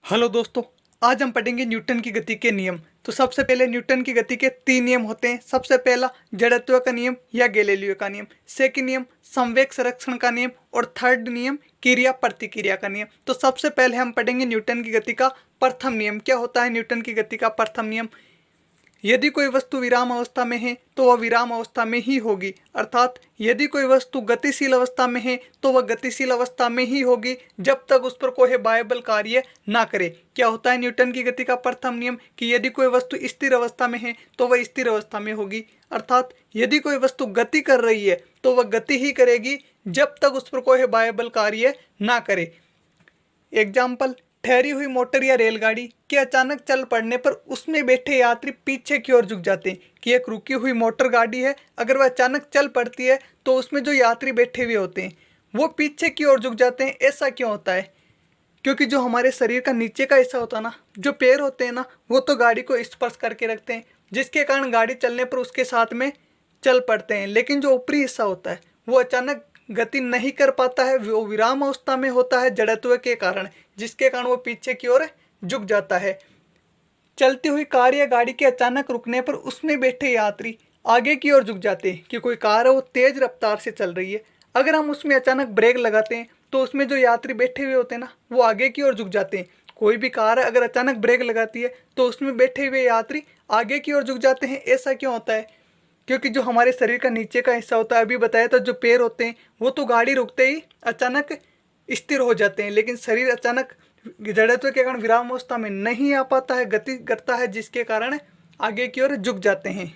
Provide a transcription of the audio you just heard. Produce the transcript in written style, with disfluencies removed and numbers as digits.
Hello दोस्तों, आज हम पढ़ेंगे न्यूटन की गति के नियम। तो सबसे पहले न्यूटन की गति के 3 नियम होते हैं। सबसे पहला जड़त्व का नियम या गैलीलियो का नियम, सेकंड नियम संवेग संरक्षण का नियम और थर्ड नियम क्रिया प्रतिक्रिया का नियम। तो सबसे पहले हम पढ़ेंगे न्यूटन की गति का प्रथम नियम। क्या होता है न्यूटन की गति का प्रथम नियम? यदि कोई वस्तु विराम अवस्था में है तो वह विराम अवस्था में ही होगी, अर्थात यदि कोई वस्तु गतिशील अवस्था में है तो वह गतिशील अवस्था में ही होगी जब तक उस पर कोई बाह्य बल कार्य ना करे। क्या होता है न्यूटन की गति का प्रथम नियम? कि यदि कोई वस्तु स्थिर अवस्था में है तो वह स्थिर अवस्था में होगी, अर्थात यदि कोई वस्तु गति कर रही है तो वह गति ही करेगी जब तक उस पर कोई बाह्य बल कार्य ना करे। एग्जाम्पल, ठहरी हुई मोटर या रेलगाड़ी के अचानक चल पड़ने पर उसमें बैठे यात्री पीछे की ओर झुक जाते हैं। कि एक रुकी हुई मोटर गाड़ी है, अगर वह अचानक चल पड़ती है तो उसमें जो यात्री बैठे हुए होते हैं वो पीछे की ओर झुक जाते हैं। ऐसा क्यों होता है? क्योंकि जो हमारे शरीर का नीचे का हिस्सा होता है ना, जो पैर होते हैं ना, वो तो गाड़ी को स्पर्श करके रखते हैं, जिसके कारण गाड़ी चलने पर उसके साथ में चल पड़ते हैं। लेकिन जो ऊपरी हिस्सा होता है वो अचानक गति नहीं कर पाता है, वो विराम अवस्था में होता है जड़त्व के कारण, जिसके कारण वो पीछे की ओर झुक जाता है। चलती हुई कार या गाड़ी के अचानक रुकने पर उसमें बैठे यात्री आगे की ओर झुक जाते हैं कि कोई कार है वो तेज रफ्तार से चल रही है। अगर हम उसमें अचानक ब्रेक लगाते हैं तो उसमें जो यात्री बैठे हुए होते हैं ना, वो आगे की ओर झुक जाते हैं। कोई भी कार है अगर अचानक ब्रेक लगाती है तो उसमें बैठे हुए यात्री आगे की ओर झुक जाते हैं। ऐसा क्यों होता है? क्योंकि जो हमारे शरीर का नीचे का हिस्सा होता है, अभी बताया था, जो पैर होते हैं वो तो गाड़ी रुकते ही अचानक स्थिर हो जाते हैं, लेकिन शरीर अचानक जड़त्व के कारण विराम अवस्था में नहीं आ पाता है, गति करता है, जिसके कारण आगे की ओर झुक जाते हैं।